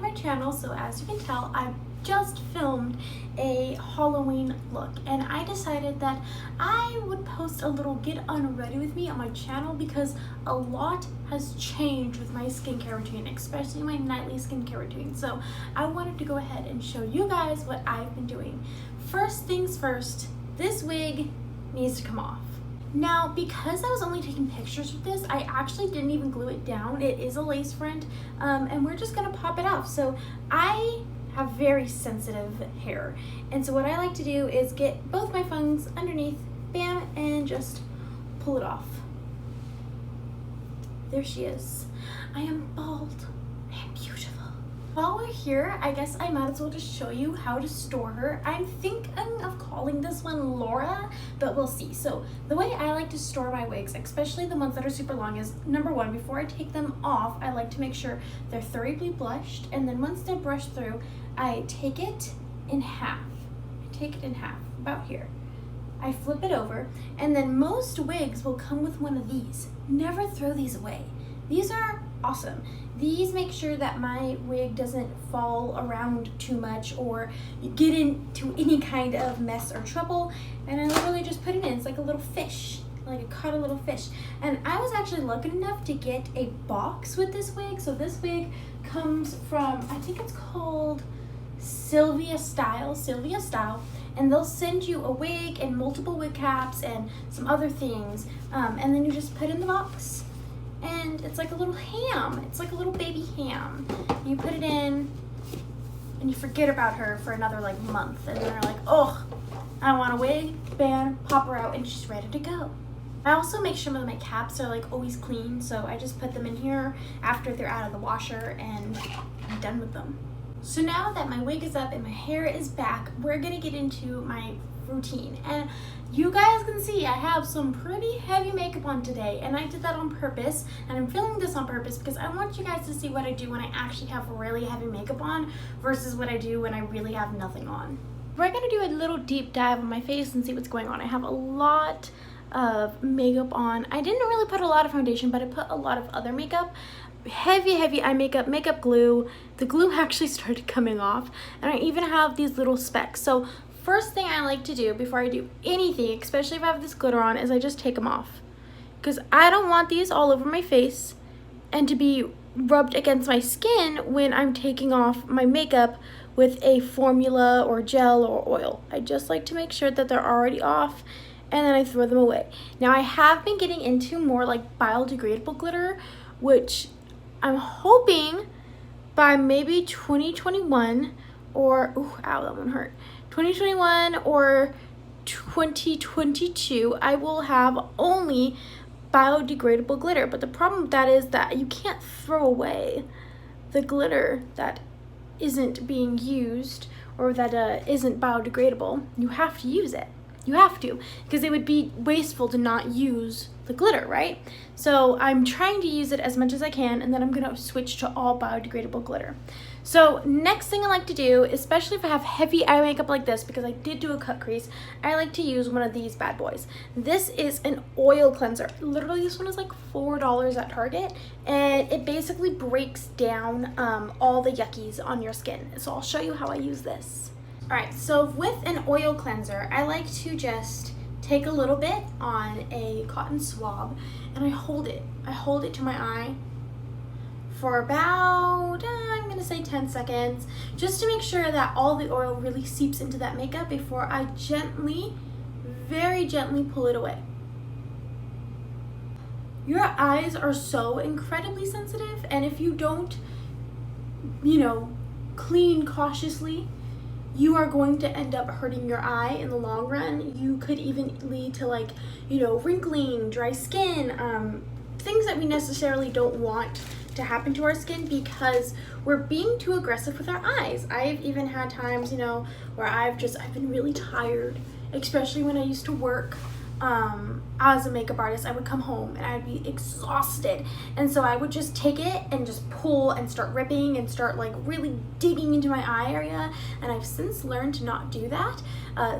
my channel. So as you can tell, I just filmed a Halloween look, and I decided that I would post a little get unready with me on my channel because a lot has changed with my skincare routine, especially my nightly skincare routine. So I wanted to go ahead and show you guys what I've been doing. First things first, this wig needs to come off. Now, because I was only taking pictures with this, I actually didn't even glue it down. It is a lace front, and we're just gonna pop it off. So I have very sensitive hair, and so what I like to do is get both my fangs underneath, bam, and just pull it off. There she is. I am bald and beautiful. While we're here, I guess I might as well just show you how to store her. I'm thinking of calling this one Laura, but we'll see. So the way I like to store my wigs, especially the ones that are super long, is number one, before I take them off, I like to make sure they're thoroughly brushed, and then once they're brushed through, I take it in half. About here. I flip it over, and then most wigs will come with one of these. Never throw these away. These are awesome. These make sure that my wig doesn't fall around too much or get into any kind of mess or trouble, and I literally just put it in. It's like a little fish. Like I caught a little fish. And I was actually lucky enough to get a box with this wig. So this wig comes from, I think it's called Sylvia Style, and they'll send you a wig and multiple wig caps and some other things, and then you just put in the box, and it's like a little ham. It's like a little baby ham. You put it in, and you forget about her for another like month, and then you're like, oh, I want a wig, bam, pop her out, and she's ready to go. I also make sure that my caps are like always clean, so I just put them in here after they're out of the washer, and I'm done with them. So now that my wig is up and my hair is back, we're gonna get into my routine. And you guys can see I have some pretty heavy makeup on today, and I did that on purpose, and I'm filming this on purpose because I want you guys to see what I do when I actually have really heavy makeup on versus what I do when I really have nothing on. We're gonna do a little deep dive on my face and see what's going on. I have a lot of makeup on. I didn't really put a lot of foundation, but I put a lot of other makeup. Heavy eye makeup glue. The glue actually started coming off, and I even have these little specks. So first thing I like to do before I do anything, especially if I have this glitter on, is I just take them off, because I don't want these all over my face and to be rubbed against my skin when I'm taking off my makeup with a formula or gel or oil. I just like to make sure that they're already off, and then I throw them away. Now I have been getting into more like biodegradable glitter, which I'm hoping by maybe 2021 or, ooh, ow, that one hurt. 2021 or 2022, I will have only biodegradable glitter. But the problem with that is that you can't throw away the glitter that isn't being used or that isn't biodegradable. You have to use it. You have to, because it would be wasteful to not use the glitter, right? So I'm trying to use it as much as I can, and then I'm gonna switch to all biodegradable glitter. So next thing I like to do, especially if I have heavy eye makeup like this, because I did do a cut crease, I like to use one of these bad boys. This is an oil cleanser. Literally, this one is like $4 at Target, and it basically breaks down all the yuckies on your skin. So I'll show you how I use this. Alright, so with an oil cleanser, I like to just take a little bit on a cotton swab, and I hold it. I hold it to my eye for about, I'm gonna say 10 seconds, just to make sure that all the oil really seeps into that makeup before I gently, very gently pull it away. Your eyes are so incredibly sensitive, and if you don't, clean cautiously, you are going to end up hurting your eye in the long run. You could even lead to wrinkling, dry skin, things that we necessarily don't want to happen to our skin because we're being too aggressive with our eyes. I've even had times, where I've been really tired, especially when I used to work as a makeup artist. I would come home and I'd be exhausted, and so I would just take it and just pull and start ripping and start really digging into my eye area, and I've since learned to not do that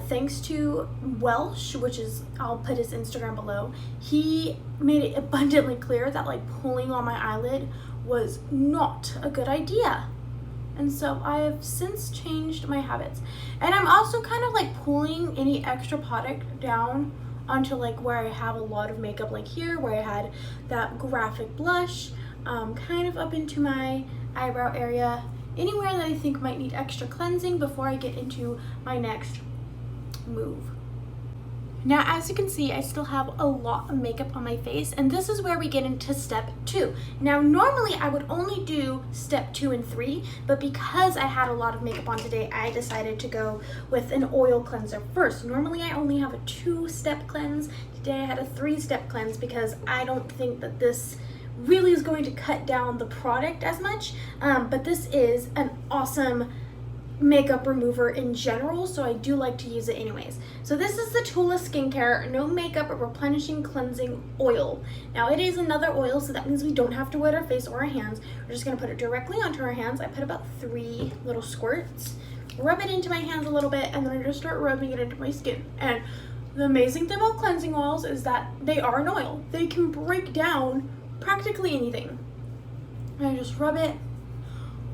thanks to Welsh, which is, I'll put his Instagram below. He made it abundantly clear that pulling on my eyelid was not a good idea. And so I have since changed my habits. And I'm also kind of like pulling any extra product down onto like where I have a lot of makeup, like here where I had that graphic blush, kind of up into my eyebrow area, anywhere that I think might need extra cleansing before I get into my next move. Now, as you can see, I still have a lot of makeup on my face, and this is where we get into step 2. Now, normally I would only do step 2 and 3, but because I had a lot of makeup on today, I decided to go with an oil cleanser first. Normally I only have a 2-step cleanse. Today I had a 3-step cleanse because I don't think that this really is going to cut down the product as much, but this is an awesome makeup remover in general, so I do like to use it anyways. So this is the Tula Skincare No Makeup Replenishing Cleansing Oil. Now it is another oil, so that means we don't have to wet our face or our hands. We're just going to put it directly onto our hands. I put about 3 little squirts, rub it into my hands a little bit, and then I just start rubbing it into my skin. And the amazing thing about cleansing oils is that they are an oil. They can break down practically anything. And I just rub it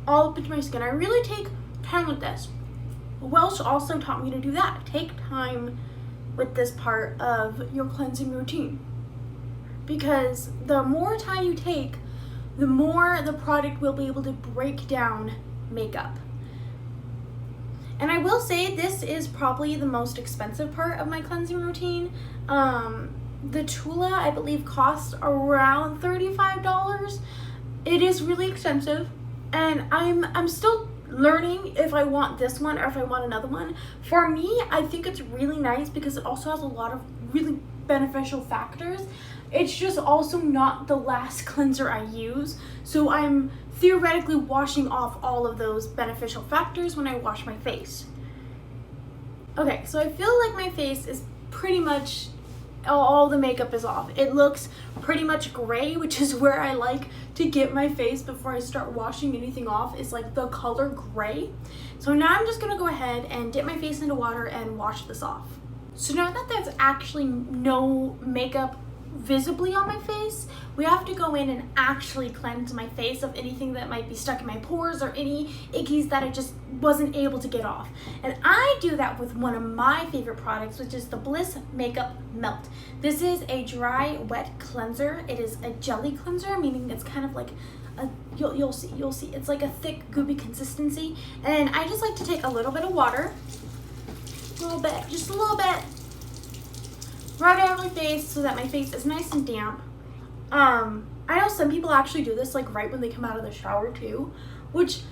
all up into my skin. I really take time with this. Welsh also taught me to do that. Take time with this part of your cleansing routine, because the more time you take, the more the product will be able to break down makeup. And I will say this is probably the most expensive part of my cleansing routine. The Tula, I believe, costs around $35. It is really expensive, and I'm still learning if I want this one or if I want another one. For me, I think it's really nice because it also has a lot of really beneficial factors. It's just also not the last cleanser I use, so I'm theoretically washing off all of those beneficial factors when I wash my face. Okay, so I feel like my face is pretty much, all the makeup is off. It looks pretty much gray, which is where I like to get my face before I start washing anything off, is like the color gray. So now I'm just gonna go ahead and dip my face into water and wash this off. So now that there's actually no makeup visibly on my face, we have to go in and actually cleanse my face of anything that might be stuck in my pores or any ickies that I just wasn't able to get off. And I do that with one of my favorite products, which is the Bliss Makeup Melt. This is a dry wet cleanser. It is a jelly cleanser, meaning it's kind of like a, you'll see it's like a thick gooey consistency. And I just like to take a little bit of water, just a little bit, rub it on my face so that my face is nice and damp. I know some people actually do this like right when they come out of the shower too, which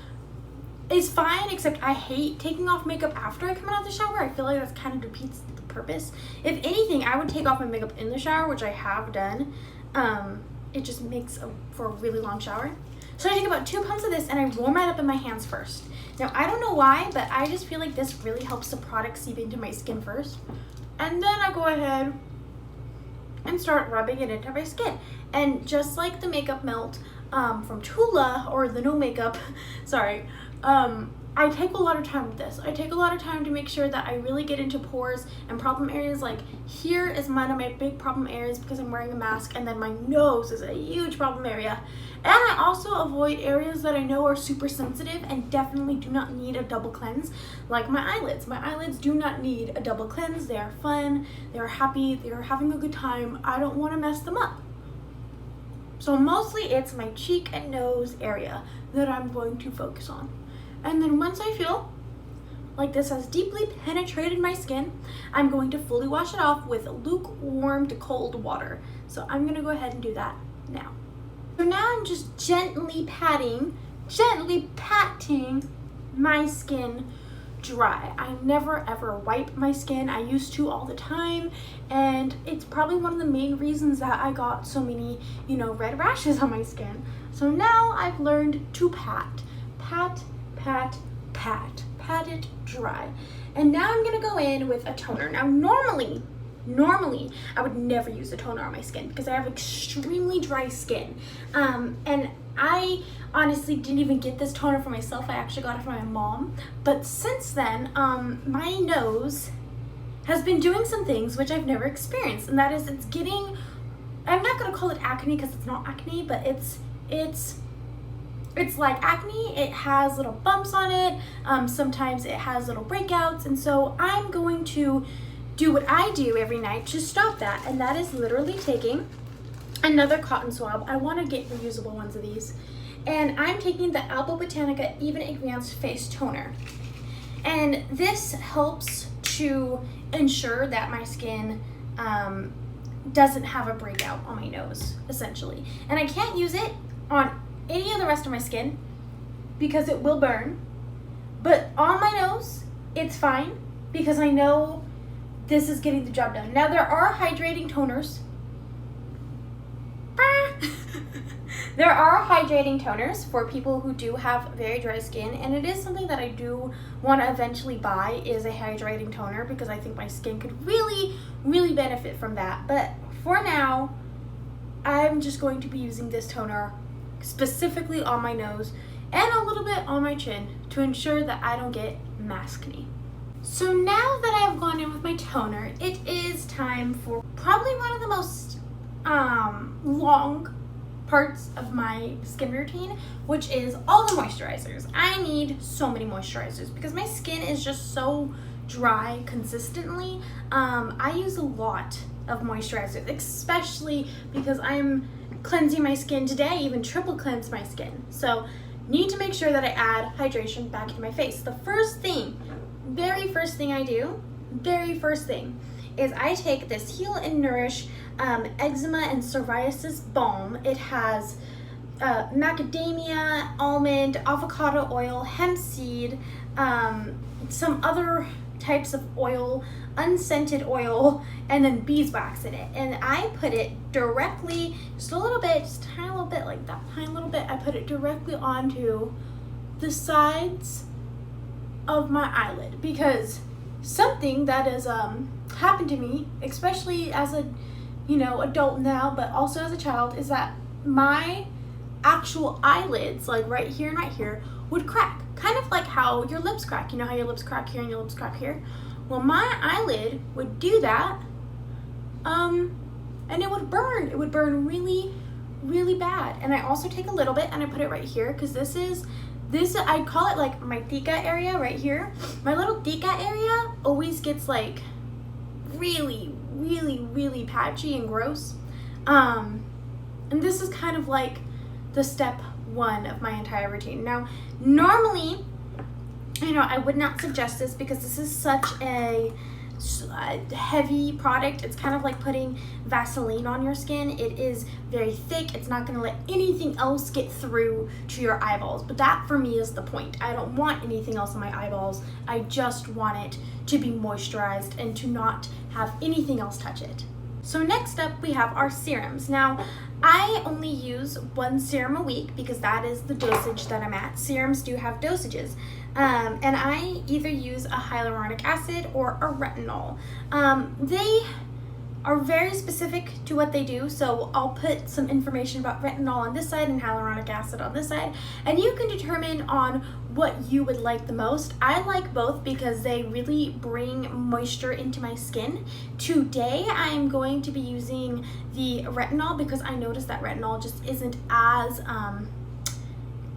is fine, except I hate taking off makeup after I come out of the shower. I feel like that kind of defeats the purpose. If anything, I would take off my makeup in the shower, which I have done. It just makes for a really long shower. So I take about 2 pumps of this and I warm it up in my hands first. Now I don't know why, but I just feel like this really helps the product seep into my skin first. And then I go ahead and start rubbing it into my skin. And just like the makeup melt from Tula, or the No Makeup, sorry, I take a lot of time with this. I take a lot of time to make sure that I really get into pores and problem areas. Like here is one of my big problem areas because I'm wearing a mask, and then my nose is a huge problem area. And I also avoid areas that I know are super sensitive and definitely do not need a double cleanse, like my eyelids. My eyelids do not need a double cleanse. They are fun, they are happy, they are having a good time. I don't want to mess them up. So mostly it's my cheek and nose area that I'm going to focus on. And then once I feel like this has deeply penetrated my skin, I'm going to fully wash it off with lukewarm to cold water. So I'm gonna go ahead and do that now. So now I'm just gently patting my skin dry. I never ever wipe my skin. I used to all the time, and it's probably one of the main reasons that I got so many, red rashes on my skin. So now I've learned to pat it dry. And now I'm gonna go in with a toner. Now normally I would never use a toner on my skin because I have extremely dry skin, and I honestly didn't even get this toner for myself. I actually got it from my mom. But since then, my nose has been doing some things which I've never experienced, and that is it's getting, I'm not gonna call it acne because it's not acne, but it's it's like acne. It has little bumps on it. Sometimes it has little breakouts. And so I'm going to do what I do every night to stop that. And that is literally taking another cotton swab. I want to get reusable ones of these. And I'm taking the Alba Botanica Even Advanced Face Toner. And this helps to ensure that my skin doesn't have a breakout on my nose, essentially. And I can't use it on any of the rest of my skin because it will burn. But on my nose, it's fine because I know this is getting the job done. Now, there are hydrating toners. There are hydrating toners for people who do have very dry skin, and it is something that I do want to eventually buy, is a hydrating toner, because I think my skin could really, really benefit from that. But for now, I'm just going to be using this toner specifically on my nose and a little bit on my chin to ensure that I don't get maskne. So now that I've gone in with my toner, it is time for probably one of the most long parts of my skin routine, which is all the moisturizers. I need so many moisturizers because my skin is just so dry consistently. I use a lot of moisturizers, especially because I'm cleansing my skin today, even triple cleanse my skin. So need to make sure that I add hydration back into my face. The first thing, very first thing I do, is I take this Heal and Nourish Eczema and Psoriasis Balm. It has macadamia, almond, avocado oil, hemp seed, some other types of oil, unscented oil, and then beeswax in it. And I put it directly, just a little bit, just a tiny little bit, like that tiny little bit, I put it directly onto the sides of my eyelid, because something that has happened to me, especially as a adult now, but also as a child, is that my actual eyelids, like right here and right here, would crack. Kind of like how your lips crack. You know how your lips crack here and your lips crack here? Well, my eyelid would do that, and it would burn. It would burn really, really bad. And I also take a little bit and I put it right here, because this, I call it like my tika area right here. My little tika area always gets like really, really, really patchy and gross. And this is kind of like the step one of my entire routine. Now, normally, I would not suggest this because this is such a heavy product. It's kind of like putting Vaseline on your skin. It is very thick. It's not going to let anything else get through to your eyeballs. But that for me is the point. I don't want anything else on my eyeballs. I just want it to be moisturized and to not have anything else touch it. So next up we have our serums. Now, I only use one serum a week because that is the dosage that I'm at. Serums do have dosages. And I either use a hyaluronic acid or a retinol. They are very specific to what they do, so I'll put some information about retinol on this side and hyaluronic acid on this side, and you can determine on what you would like the most. I like both because they really bring moisture into my skin. Today I'm going to be using the retinol because I noticed that retinol just isn't as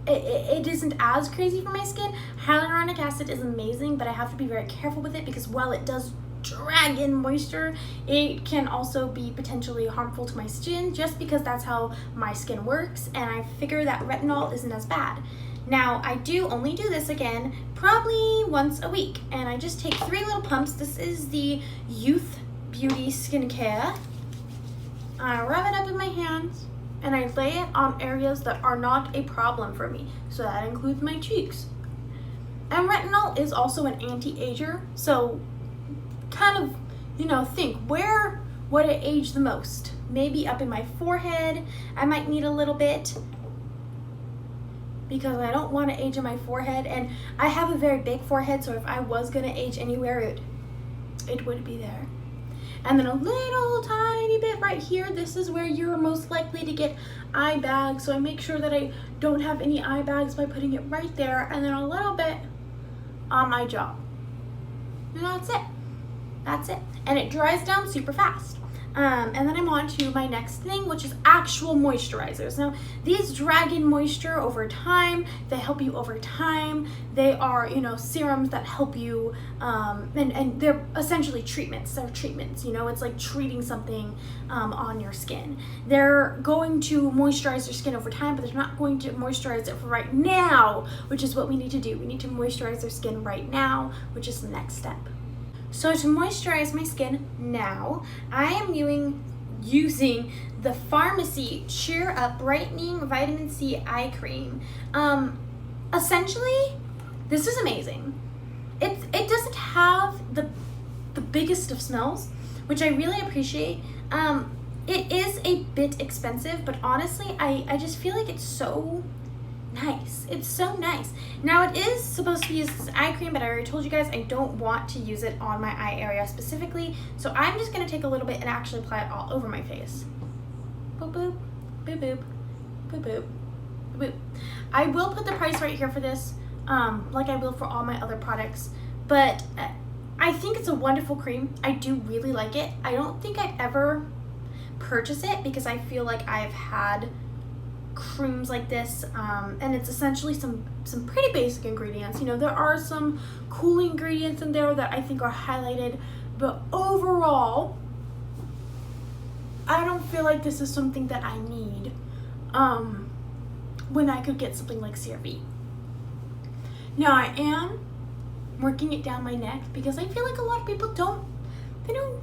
it isn't as crazy for my skin. Hyaluronic acid is amazing, but I have to be very careful with it because while it does drag in moisture, it can also be potentially harmful to my skin, just because that's how my skin works, and I figure that retinol isn't as bad. Now, I do only do this again probably once a week, and I just take 3 little pumps. This is the Youth Beauty Skincare. I rub it up in my hands and I lay it on areas that are not a problem for me, so that includes my cheeks. And retinol is also an anti-ager, so kind of, think, where would it age the most? Maybe up in my forehead. I might need a little bit because I don't want to age in my forehead, and I have a very big forehead, so if I was going to age anywhere, it would be there. And then a little tiny bit right here. This is where you're most likely to get eye bags, so I make sure that I don't have any eye bags by putting it right there, and then a little bit on my jaw. And that's it. And it dries down super fast. And then I'm on to my next thing, which is actual moisturizers. Now, these drag in moisture over time. They help you over time. They are, you know, serums that help you, and they're essentially treatments. They're treatments, you know, it's like treating something on your skin. They're going to moisturize your skin over time, but they're not going to moisturize it for right now, which is what we need to do. We need to moisturize our skin right now, which is the next step. So to moisturize my skin now, I am using the Pharmacy Cheer Up Brightening Vitamin C Eye Cream. Essentially, this is amazing. It doesn't have the biggest of smells, which I really appreciate. It is a bit expensive, but honestly, I just feel like it's so nice. It's so nice. Now, it is supposed to be used as an eye cream, but I already told you guys I don't want to use it on my eye area specifically, so I'm just going to take a little bit and actually apply it all over my face. Boop boop, boop boop, boop boop, boop. I will put the price right here for this, like I will for all my other products, but I think it's a wonderful cream. I do really like it. I don't think I'd ever purchase it because I feel like I've had creams like this, and it's essentially some pretty basic ingredients. You know, there are some cool ingredients in there that I think are highlighted, but overall I don't feel like this is something that I need when I could get something like Cerave. Now, I am working it down my neck because I feel like a lot of people don't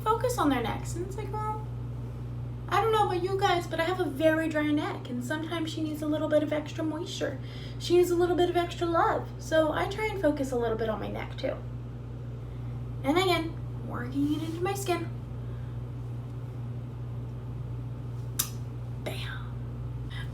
focus on their necks, and it's like, well, I don't know about you guys, but I have a very dry neck, and sometimes she needs a little bit of extra moisture. She needs a little bit of extra love. So I try and focus a little bit on my neck too. And again, working it into my skin. Bam.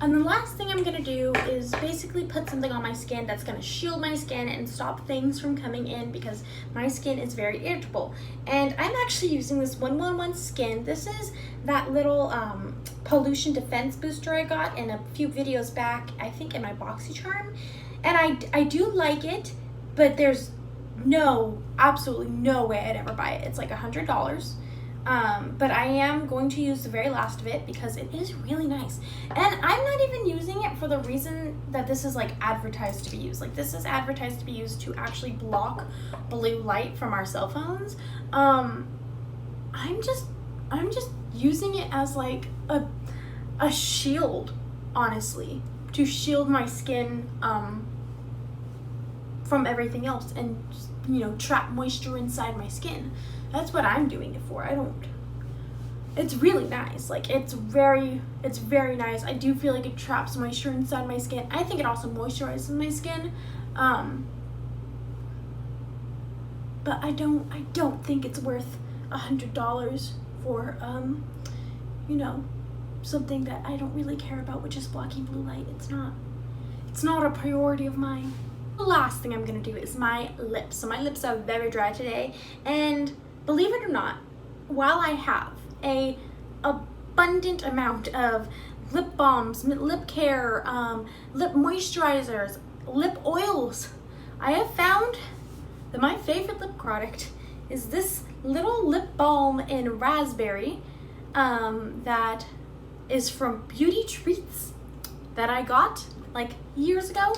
And the last thing I'm gonna do is basically put something on my skin that's gonna shield my skin and stop things from coming in, because my skin is very irritable. And I'm actually using this 111 Skin. This is that little pollution defense booster I got in a few videos back, I think in my BoxyCharm. And I do like it, but there's absolutely no way I'd ever buy it. It's like $100. But I am going to use the very last of it because it is really nice. And I'm not even using it for the reason that this is like advertised to be used. Like, this is advertised to be used to actually block blue light from our cell phones. I'm just using it as like a shield, honestly, to shield my skin from everything else and just, you know, trap moisture inside my skin. That's what I'm doing it for. It's really nice. Like, it's very nice. I do feel like it traps moisture inside my skin. I think it also moisturizes my skin. But I don't think it's worth $100 for, you know, something that I don't really care about, which is blocking blue light. It's not a priority of mine. The last thing I'm gonna do is my lips. So my lips are very dry today, and believe it or not, while I have a abundant amount of lip balms, lip care, lip moisturizers, lip oils, I have found that my favorite lip product is this little lip balm in raspberry that is from Beauty Treats that I got like years ago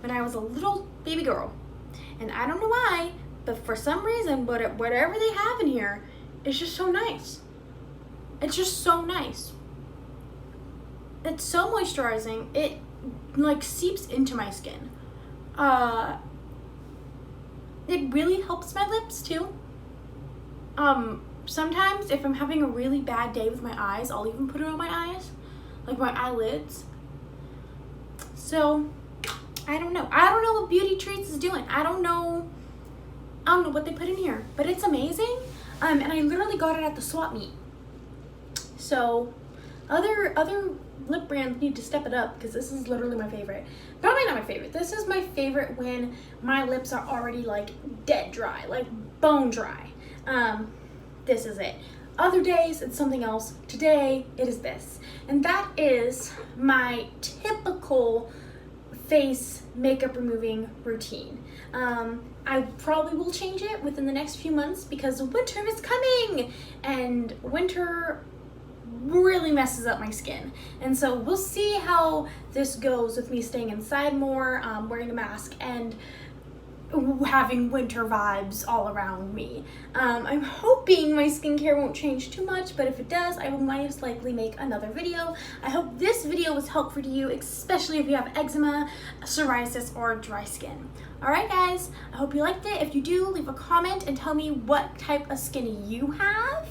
when I was a little baby girl. And I don't know why, but for some reason, whatever they have in here, it's just so nice. It's just so nice. It's so moisturizing. It like seeps into my skin. It really helps my lips too. Sometimes if I'm having a really bad day with my eyes, I'll even put it on my eyes, like my eyelids. So I don't know what Beauty Treats is doing. I don't know what they put in here, but it's amazing. And I literally got it at the swap meet. So other lip brands need to step it up, because this is literally my favorite. Probably not my favorite. This is my favorite when my lips are already like dead dry, like bone dry. This is it. Other days it's something else. Today it is this. And that is my typical face makeup removing routine. I probably will change it within the next few months because winter is coming, and winter really messes up my skin. And so we'll see how this goes with me staying inside more, wearing a mask, and having winter vibes all around me. I'm hoping my skincare won't change too much, but if it does, I will most likely make another video. I hope this video was helpful to you, especially if you have eczema, psoriasis, or dry skin. Alright guys, I hope you liked it. If you do, leave a comment and tell me what type of skin you have,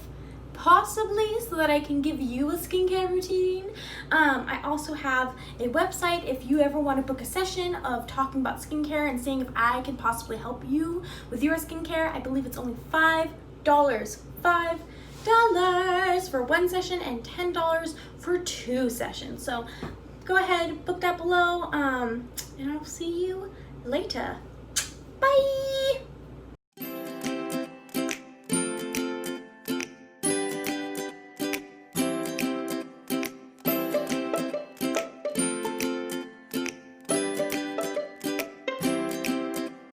possibly, so that I can give you a skincare routine. I also have a website if you ever want to book a session of talking about skincare and seeing if I can possibly help you with your skincare. I believe it's only $5 for one session and $10 for 2 sessions. So go ahead, book that below, and I'll see you later. Bye!